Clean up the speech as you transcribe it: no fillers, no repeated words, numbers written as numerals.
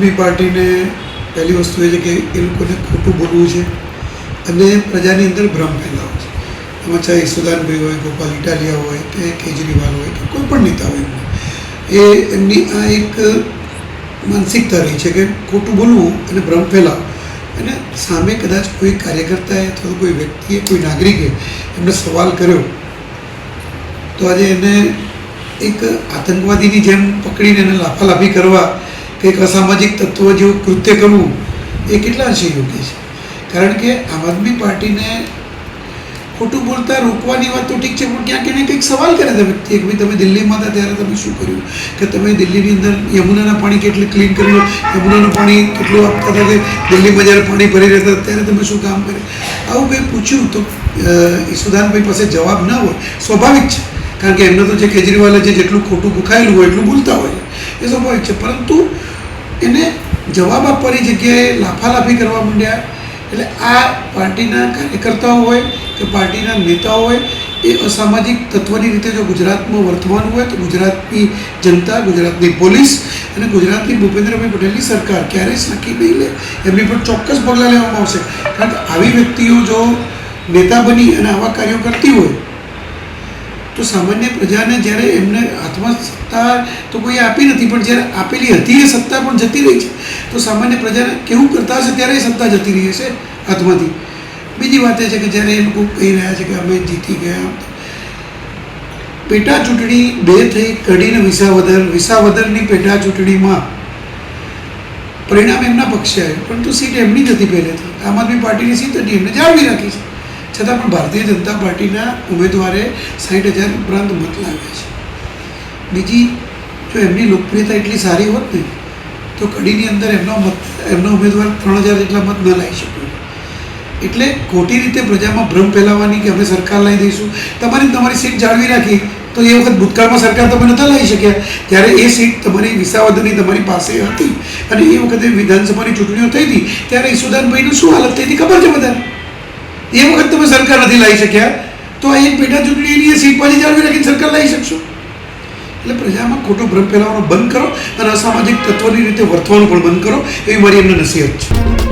આદમી પાર્ટીને પહેલી વસ્તુ એ છે કે એ લોકોને ખોટું બોલવું છે અને પ્રજાની અંદર ભ્રમ ફેલાવો છે. એમાં ચાહે યશુદાનભાઈ હોય, ગોપાલ ઇટાલિયા હોય કે કેજરીવાલ હોય કે કોઈ પણ નેતા હોય, એમની આ એક માનસિકતા રહી છે કે ખોટું બોલવું અને ભ્રમ ફેલાવો. અને સામે કદાચ કોઈ કાર્યકર્તાએ અથવા તો કોઈ વ્યક્તિએ, કોઈ નાગરિકે એમને સવાલ કર્યો તો આજે એને એક આતંકવાદીની જેમ પકડીને એને લાફાલાફી કરવા કે એક અસામાજિક તત્વ જેવું કૃત્ય કરવું એ કેટલા અંશે યોગ્ય છે? કારણ કે આમ આદમી પાર્ટીને ખોટું બોલતા રોકવાની વાત તો ઠીક છે, પણ ક્યાંક એને કંઈક સવાલ કરે છે વ્યક્તિ કે ભાઈ તમે દિલ્હીમાં હતા ત્યારે તમે શું કર્યું, કે તમે દિલ્હીની અંદર યમુનાના પાણી કેટલી ક્લીન કર્યું, યમુનાનું પાણી કેટલું આપતા હતા, કે દિલ્હીમાં જ્યારે પાણી ભરી રહેતા ત્યારે તમે શું કામ કર્યું. આવું કંઈ પૂછ્યું તો યશુદાનભાઈ પાસે જવાબ ન હોય સ્વાભાવિક છે, કારણ કે એમને તો જે કેજરીવાલે જેટલું ખોટું ભૂખાયેલું હોય એટલું બોલતા હોય એ સ્વાભાવિક છે. પરંતુ એને જવાબ આપવાની જગ્યાએ લાફાલાફી કરવા માંડ્યા. એટલે આ પાર્ટીના કાર્યકર્તાઓ હોય કે પાર્ટીના નેતાઓ હોય એ અસામાજિક તત્વની રીતે જો ગુજરાતમાં વર્તવાનું હોય તો ગુજરાતની જનતા, ગુજરાતની પોલીસ અને ગુજરાતની ભૂપેન્દ્રભાઈ પટેલની સરકાર ક્યારેય સાંકી નહીં લે. એમની પર ચોક્કસ પગલાં લેવામાં આવશે. કારણ કે આવી વ્યક્તિઓ જો નેતા બની અને આવા કાર્યો કરતી હોય તો સામાન્ય પ્રજાને જ્યારે એમને હાથમાં સત્તા તો કોઈ આપી નથી, પણ જ્યારે આપેલી હતી એ સત્તા પણ જતી રહી છે તો સામાન્ય પ્રજાને કેવું કરતા હશે ત્યારે એ સત્તા જતી રહી હશે હાથમાંથી. બીજી વાત એ છે કે જ્યારે એ લોકો કહી રહ્યા છે કે અમે જીતી ગયા, પેટા ચૂંટણી 2 થઈ, કડીને વિસાવદરની પેટા ચૂંટણીમાં પરિણામ એમના પક્ષે આવ્યું, પરંતુ સીટ એમની જ હતી પહેલેથી. આમ આદમી પાર્ટીની સીટ હતી, એમને જાળવી રાખી છે. છતાં પણ ભારતીય જનતા પાર્ટીના ઉમેદવારે 60,000 ઉપરાંત મત લાવ્યા છે. બીજી, જો એમની લોકપ્રિયતા એટલી સારી હોત ને તો કડીની અંદર એમનો ઉમેદવાર 3,000 જેટલા મત ન લાવી શક્યો. એટલે ખોટી રીતે પ્રજામાં ભ્રમ ફેલાવવાની કે અમે સરકાર લાવી દઈશું, તમારી સીટ જાળવી રાખી તો એ વખત ભૂતકાળમાં સરકાર તમે નહોતા લાવી શક્યા, ત્યારે એ સીટ તમારી વિસાવદરની તમારી પાસે હતી અને એ વખતે વિધાનસભાની ચૂંટણીઓ થઈ હતી ત્યારે યશુદાનભાઈનું શું હાલત થઈ હતી ખબર છે બધાને. એ વખત તમે સરકાર નથી લાવી શક્યા તો આ એક પેટા ચૂંટણીની એ સીટ પાછી જાળવી રાખીને સરકાર લાવી શકશો. એટલે પ્રજામાં ખોટો ભ્રમ ફેલાવવાનો બંધ કરો અને અસામાજિક તત્વોની રીતે વર્તવાનું પણ બંધ કરો, એવી મારી એમને નસીહત છે.